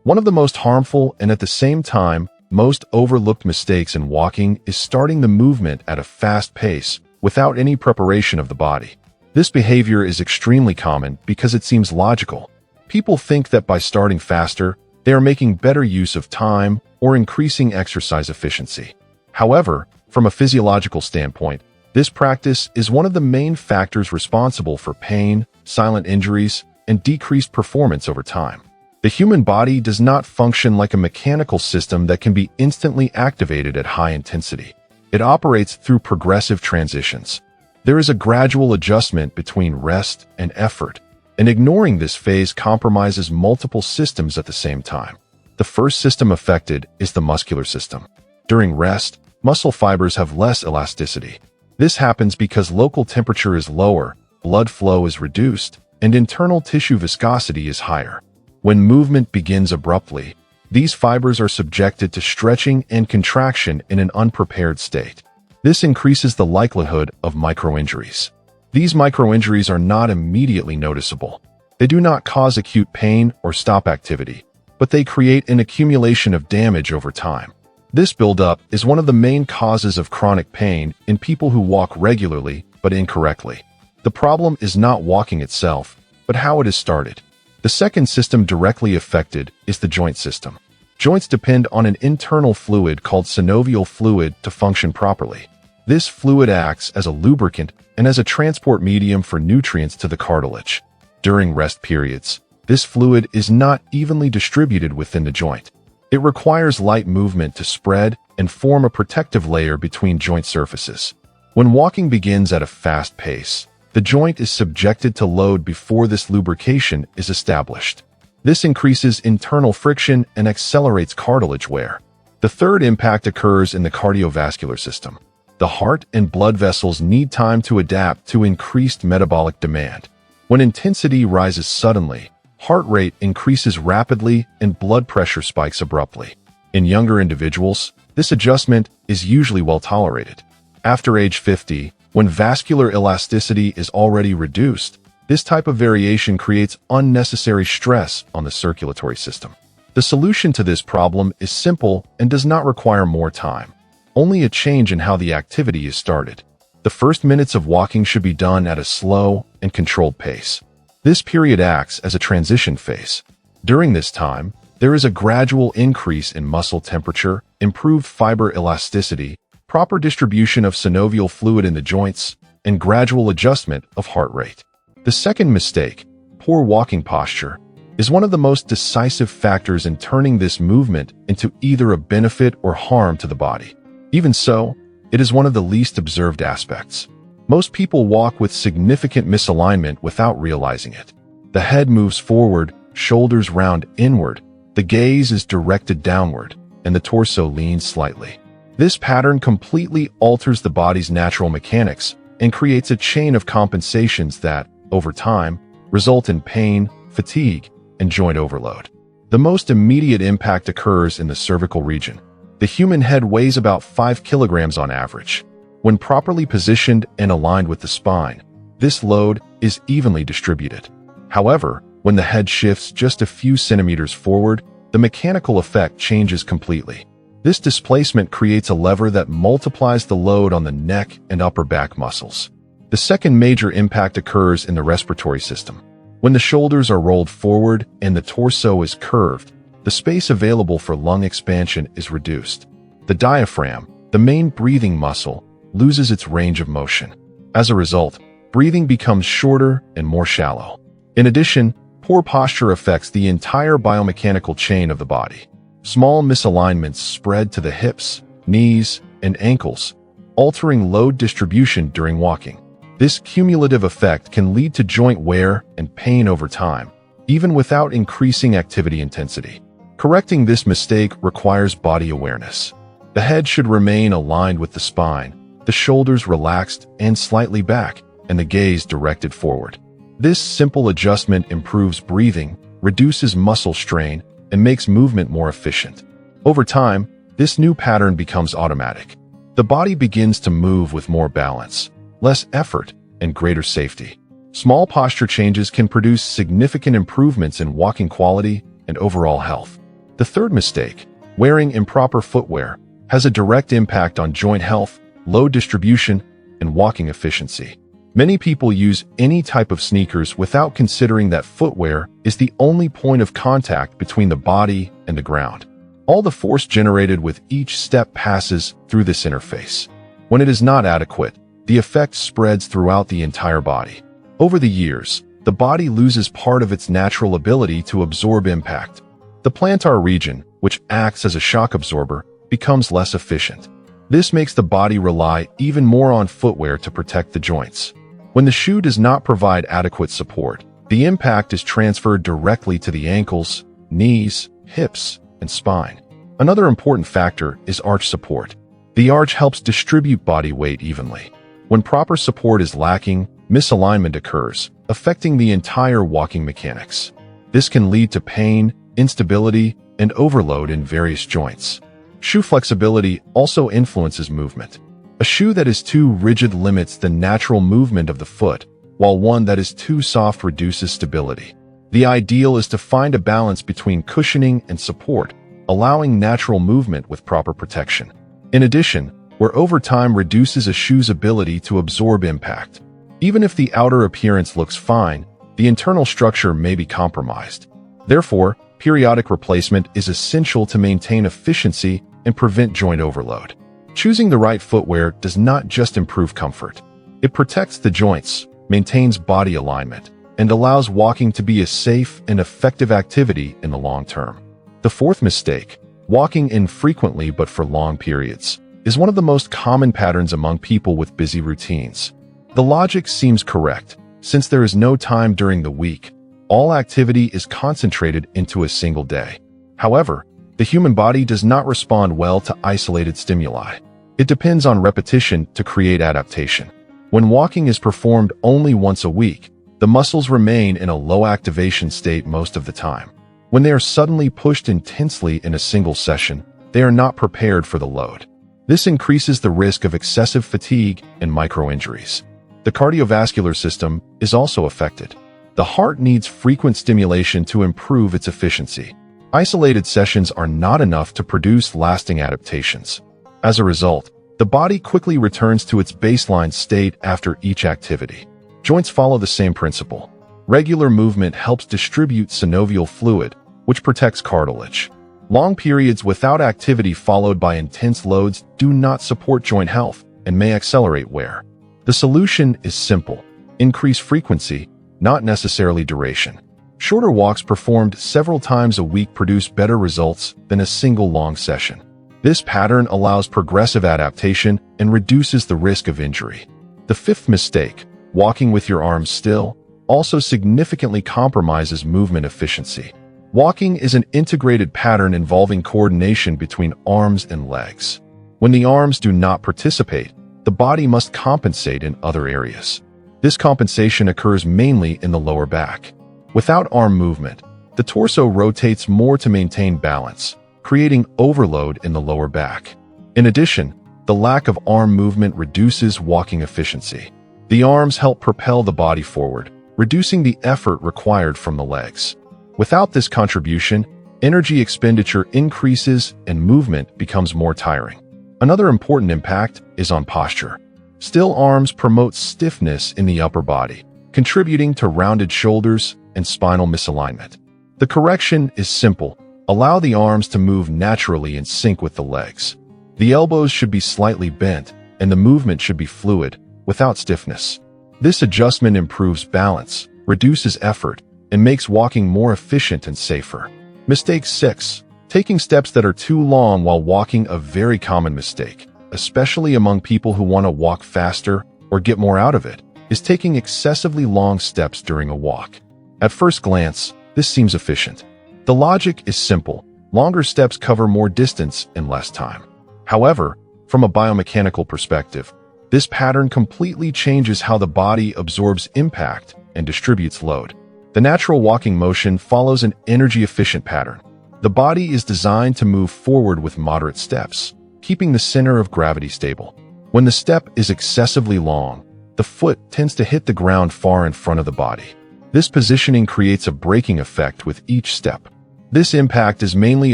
One of the most harmful and at the same time most overlooked mistakes in walking is starting the movement at a fast pace without any preparation of the body. This behavior is extremely common because it seems logical. People think that by starting faster, they are making better use of time or increasing exercise efficiency. However, from a physiological standpoint, this practice is one of the main factors responsible for pain, silent injuries, and decreased performance over time. The human body does not function like a mechanical system that can be instantly activated at high intensity. It operates through progressive transitions. There is a gradual adjustment between rest and effort, and ignoring this phase compromises multiple systems at the same time. The first system affected is the muscular system. During rest, muscle fibers have less elasticity. This happens because local temperature is lower, blood flow is reduced, and internal tissue viscosity is higher. When movement begins abruptly, these fibers are subjected to stretching and contraction in an unprepared state. This increases the likelihood of microinjuries. These microinjuries are not immediately noticeable. They do not cause acute pain or stop activity, but they create an accumulation of damage over time. This buildup is one of the main causes of chronic pain in people who walk regularly but incorrectly. The problem is not walking itself, but how it is started. The second system directly affected is the joint system. Joints depend on an internal fluid called synovial fluid to function properly. This fluid acts as a lubricant and as a transport medium for nutrients to the cartilage. During rest periods, this fluid is not evenly distributed within the joint. It requires light movement to spread and form a protective layer between joint surfaces. When walking begins at a fast pace, the joint is subjected to load before this lubrication is established. This increases internal friction and accelerates cartilage wear. The third impact occurs in the cardiovascular system. The heart and blood vessels need time to adapt to increased metabolic demand. When intensity rises suddenly, heart rate increases rapidly and blood pressure spikes abruptly. In younger individuals, this adjustment is usually well tolerated. After age 50, when vascular elasticity is already reduced, this type of variation creates unnecessary stress on the circulatory system. The solution to this problem is simple and does not require more time. Only a change in how the activity is started. The first minutes of walking should be done at a slow and controlled pace. This period acts as a transition phase. During this time, there is a gradual increase in muscle temperature, improved fiber elasticity, proper distribution of synovial fluid in the joints, and gradual adjustment of heart rate. The second mistake, poor walking posture, is one of the most decisive factors in turning this movement into either a benefit or harm to the body. Even so, it is one of the least observed aspects. Most people walk with significant misalignment without realizing it. The head moves forward, shoulders round inward, the gaze is directed downward, and the torso leans slightly. This pattern completely alters the body's natural mechanics and creates a chain of compensations that, over time, result in pain, fatigue, and joint overload. The most immediate impact occurs in the cervical region. The human head weighs about 5 kilograms on average. When properly positioned and aligned with the spine, this load is evenly distributed. However, when the head shifts just a few centimeters forward, the mechanical effect changes completely. This displacement creates a lever that multiplies the load on the neck and upper back muscles. The second major impact occurs in the respiratory system. When the shoulders are rolled forward and the torso is curved, the space available for lung expansion is reduced. The diaphragm, the main breathing muscle, loses its range of motion. As a result, breathing becomes shorter and more shallow. In addition, poor posture affects the entire biomechanical chain of the body. Small misalignments spread to the hips, knees, and ankles, altering load distribution during walking. This cumulative effect can lead to joint wear and pain over time, even without increasing activity intensity. Correcting this mistake requires body awareness. The head should remain aligned with the spine, the shoulders relaxed and slightly back, and the gaze directed forward. This simple adjustment improves breathing, reduces muscle strain, and makes movement more efficient. Over time, this new pattern becomes automatic. The body begins to move with more balance, less effort, and greater safety. Small posture changes can produce significant improvements in walking quality and overall health. The third mistake, wearing improper footwear, has a direct impact on joint health, load distribution, and walking efficiency. Many people use any type of sneakers without considering that footwear is the only point of contact between the body and the ground. All the force generated with each step passes through this interface. When it is not adequate, the effect spreads throughout the entire body. Over the years, the body loses part of its natural ability to absorb impact. The plantar region, which acts as a shock absorber, becomes less efficient. This makes the body rely even more on footwear to protect the joints. When the shoe does not provide adequate support, the impact is transferred directly to the ankles, knees, hips, and spine. Another important factor is arch support. The arch helps distribute body weight evenly. When proper support is lacking, misalignment occurs, affecting the entire walking mechanics. This can lead to pain, instability, and overload in various joints. Shoe flexibility also influences movement. A shoe that is too rigid limits the natural movement of the foot, while one that is too soft reduces stability. The ideal is to find a balance between cushioning and support, allowing natural movement with proper protection. In addition, wear over time reduces a shoe's ability to absorb impact. Even if the outer appearance looks fine, the internal structure may be compromised. Therefore, periodic replacement is essential to maintain efficiency and prevent joint overload. Choosing the right footwear does not just improve comfort. It protects the joints, maintains body alignment, and allows walking to be a safe and effective activity in the long term. The fourth mistake, walking infrequently but for long periods, is one of the most common patterns among people with busy routines. The logic seems correct. Since there is no time during the week, all activity is concentrated into a single day. However, the human body does not respond well to isolated stimuli. It depends on repetition to create adaptation. When walking is performed only once a week, the muscles remain in a low activation state most of the time. When they are suddenly pushed intensely in a single session, they are not prepared for the load. This increases the risk of excessive fatigue and micro-injuries. The cardiovascular system is also affected. The heart needs frequent stimulation to improve its efficiency. Isolated sessions are not enough to produce lasting adaptations. As a result, the body quickly returns to its baseline state after each activity. Joints follow the same principle. Regular movement helps distribute synovial fluid, which protects cartilage. Long periods without activity followed by intense loads do not support joint health and may accelerate wear. The solution is simple. Increase frequency, not necessarily duration. Shorter walks performed several times a week produce better results than a single long session. This pattern allows progressive adaptation and reduces the risk of injury. The fifth mistake, walking with your arms still, also significantly compromises movement efficiency. Walking is an integrated pattern involving coordination between arms and legs. When the arms do not participate, the body must compensate in other areas. This compensation occurs mainly in the lower back. Without arm movement, the torso rotates more to maintain balance, creating overload in the lower back. In addition, the lack of arm movement reduces walking efficiency. The arms help propel the body forward, reducing the effort required from the legs. Without this contribution, energy expenditure increases and movement becomes more tiring. Another important impact is on posture. Still arms promote stiffness in the upper body, contributing to rounded shoulders and spinal misalignment. The correction is simple. Allow the arms to move naturally in sync with the legs. The elbows should be slightly bent, and the movement should be fluid, without stiffness. This adjustment improves balance, reduces effort, and makes walking more efficient and safer. Mistake 6. Taking steps that are too long while walking. A very common mistake, especially among people who want to walk faster or get more out of it, is taking excessively long steps during a walk. At first glance, this seems efficient. The logic is simple. Longer steps cover more distance in less time. However, from a biomechanical perspective, this pattern completely changes how the body absorbs impact and distributes load. The natural walking motion follows an energy-efficient pattern. The body is designed to move forward with moderate steps, keeping the center of gravity stable. When the step is excessively long, the foot tends to hit the ground far in front of the body. This positioning creates a braking effect with each step. This impact is mainly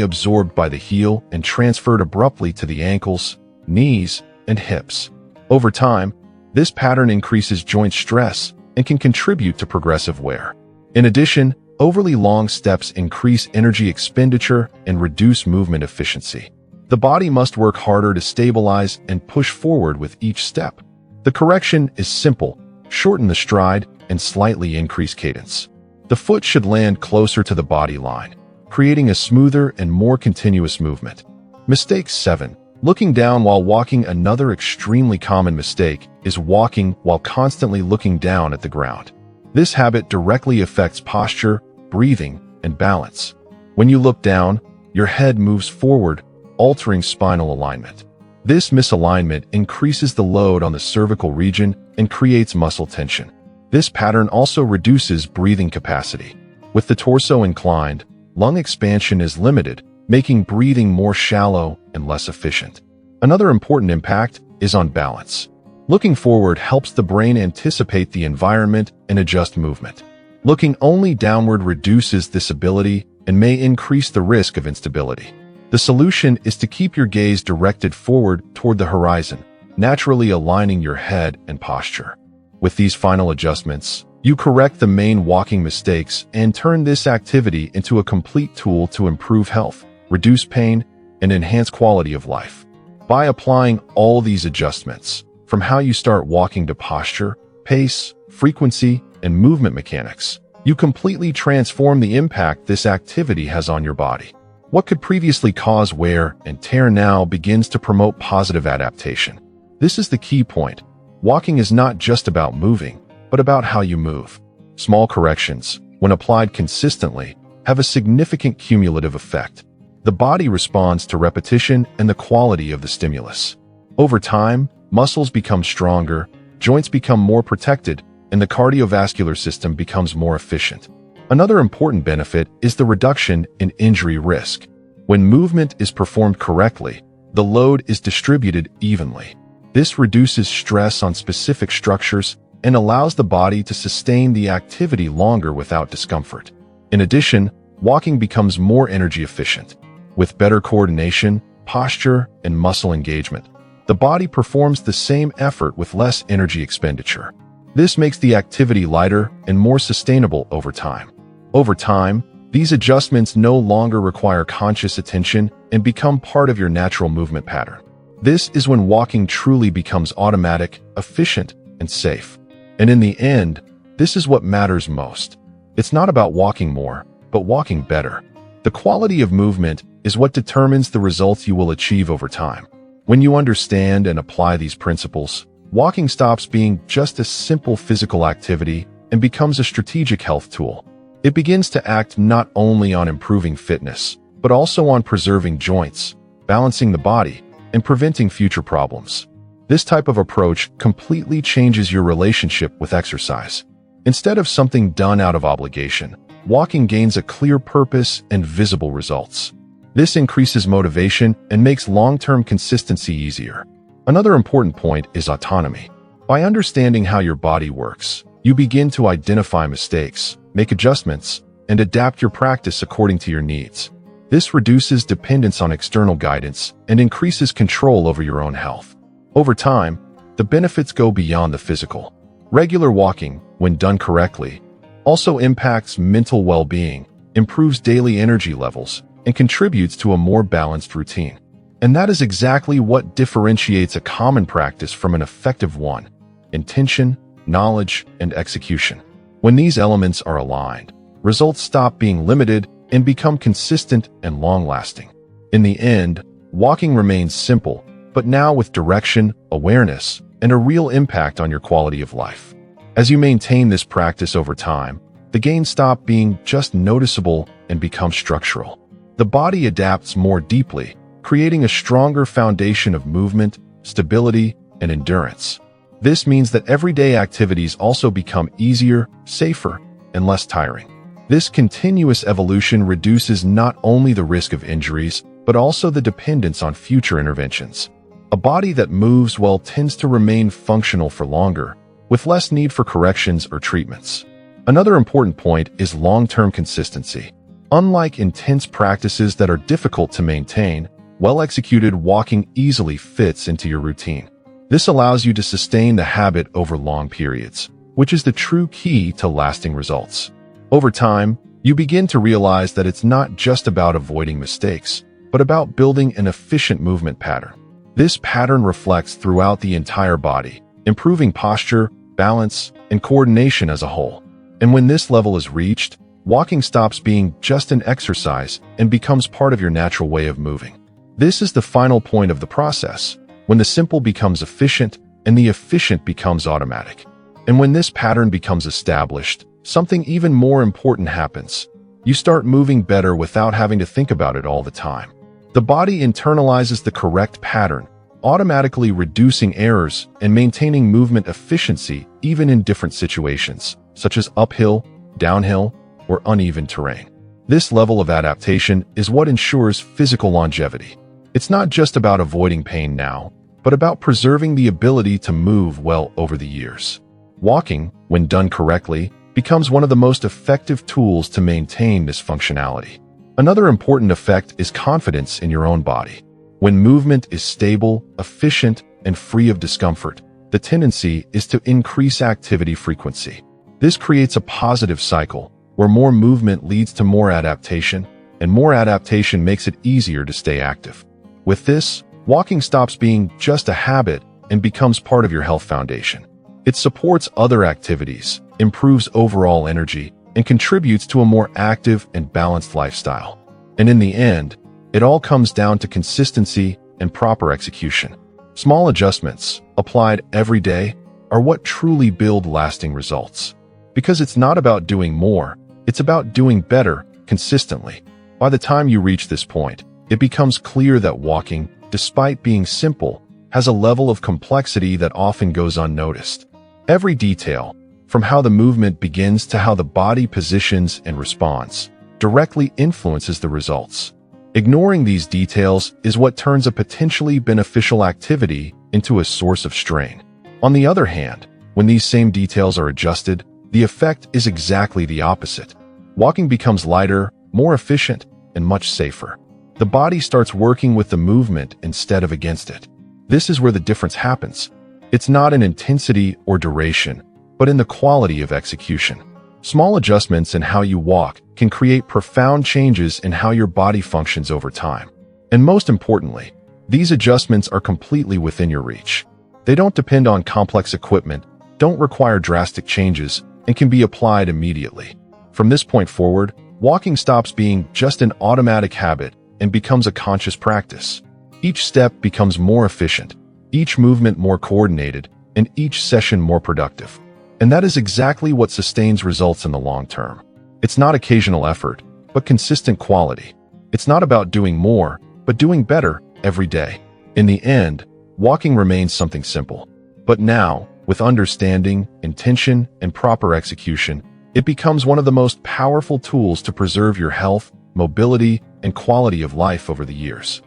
absorbed by the heel and transferred abruptly to the ankles, knees, and hips. Over time, this pattern increases joint stress and can contribute to progressive wear. In addition, overly long steps increase energy expenditure and reduce movement efficiency. The body must work harder to stabilize and push forward with each step. The correction is simple: shorten the stride and slightly increase cadence. The foot should land closer to the body line, creating a smoother and more continuous movement. Mistake 7. Looking down while walking. Another extremely common mistake is walking while constantly looking down at the ground. This habit directly affects posture, breathing, and balance. When you look down, your head moves forward, altering spinal alignment. This misalignment increases the load on the cervical region and creates muscle tension. This pattern also reduces breathing capacity. With the torso inclined, lung expansion is limited, making breathing more shallow and less efficient. Another important impact is on balance. Looking forward helps the brain anticipate the environment and adjust movement. Looking only downward reduces this ability and may increase the risk of instability. The solution is to keep your gaze directed forward toward the horizon, naturally aligning your head and posture. With these final adjustments, you correct the main walking mistakes and turn this activity into a complete tool to improve health, reduce pain, and enhance quality of life. By applying all these adjustments, from how you start walking to posture, pace, frequency, and movement mechanics, you completely transform the impact this activity has on your body. What could previously cause wear and tear now begins to promote positive adaptation. This is the key point. Walking is not just about moving, but about how you move. Small corrections, when applied consistently, have a significant cumulative effect. The body responds to repetition and the quality of the stimulus. Over time, muscles become stronger, joints become more protected, and the cardiovascular system becomes more efficient. Another important benefit is the reduction in injury risk. When movement is performed correctly, the load is distributed evenly. This reduces stress on specific structures and allows the body to sustain the activity longer without discomfort. In addition, walking becomes more energy efficient. With better coordination, posture, and muscle engagement, the body performs the same effort with less energy expenditure. This makes the activity lighter and more sustainable over time. Over time, these adjustments no longer require conscious attention and become part of your natural movement pattern. This is when walking truly becomes automatic, efficient, and safe. And in the end, this is what matters most. It's not about walking more, but walking better. The quality of movement is what determines the results you will achieve over time. When you understand and apply these principles, walking stops being just a simple physical activity and becomes a strategic health tool. It begins to act not only on improving fitness, but also on preserving joints, balancing the body, and preventing future problems. This type of approach completely changes your relationship with exercise. Instead of something done out of obligation, walking gains a clear purpose and visible results. This increases motivation and makes long-term consistency easier. Another important point is autonomy. By understanding how your body works, you begin to identify mistakes, make adjustments, and adapt your practice according to your needs. This reduces dependence on external guidance and increases control over your own health. Over time, the benefits go beyond the physical. Regular walking, when done correctly, also impacts mental well-being, improves daily energy levels, and contributes to a more balanced routine. And that is exactly what differentiates a common practice from an effective one: intention, knowledge, and execution. When these elements are aligned, results stop being limited and become consistent and long-lasting. In the end, walking remains simple, but now with direction, awareness, and a real impact on your quality of life. As you maintain this practice over time, the gains stop being just noticeable and become structural. The body adapts more deeply, creating a stronger foundation of movement, stability, and endurance. This means that everyday activities also become easier, safer, and less tiring. This continuous evolution reduces not only the risk of injuries, but also the dependence on future interventions. A body that moves well tends to remain functional for longer, with less need for corrections or treatments. Another important point is long-term consistency. Unlike intense practices that are difficult to maintain, well-executed walking easily fits into your routine. This allows you to sustain the habit over long periods, which is the true key to lasting results. Over time, you begin to realize that it's not just about avoiding mistakes, but about building an efficient movement pattern. This pattern reflects throughout the entire body, improving posture, balance, and coordination as a whole. And when this level is reached, walking stops being just an exercise and becomes part of your natural way of moving. This is the final point of the process, when the simple becomes efficient and the efficient becomes automatic. And when this pattern becomes established, something even more important happens. You start moving better without having to think about it all the time. The body internalizes the correct pattern, automatically reducing errors and maintaining movement efficiency even in different situations, such as uphill, downhill, or uneven terrain. This level of adaptation is what ensures physical longevity. It's not just about avoiding pain now, but about preserving the ability to move well over the years. Walking, when done correctly, becomes one of the most effective tools to maintain this functionality. Another important effect is confidence in your own body. When movement is stable, efficient, and free of discomfort, the tendency is to increase activity frequency. This creates a positive cycle, where more movement leads to more adaptation, and more adaptation makes it easier to stay active. With this, walking stops being just a habit and becomes part of your health foundation. It supports other activities, improves overall energy, and contributes to a more active and balanced lifestyle. And in the end, it all comes down to consistency and proper execution. Small adjustments, applied every day, are what truly build lasting results. Because it's not about doing more, it's about doing better consistently. By the time you reach this point, it becomes clear that walking, despite being simple, has a level of complexity that often goes unnoticed. Every detail, from how the movement begins to how the body positions and responds, directly influences the results. Ignoring these details is what turns a potentially beneficial activity into a source of strain. On the other hand, when these same details are adjusted, the effect is exactly the opposite. Walking becomes lighter, more efficient, and much safer. The body starts working with the movement instead of against it. This is where the difference happens. It's not in intensity or duration, but in the quality of execution. Small adjustments in how you walk can create profound changes in how your body functions over time. And most importantly, these adjustments are completely within your reach. They don't depend on complex equipment, don't require drastic changes, and can be applied immediately. From this point forward, walking stops being just an automatic habit and becomes a conscious practice. Each step becomes more efficient, each movement more coordinated, and each session more productive. And that is exactly what sustains results in the long term. It's not occasional effort, but consistent quality. It's not about doing more, but doing better every day. In the end, walking remains something simple. But now, with understanding, intention, and proper execution, it becomes one of the most powerful tools to preserve your health, mobility, and quality of life over the years.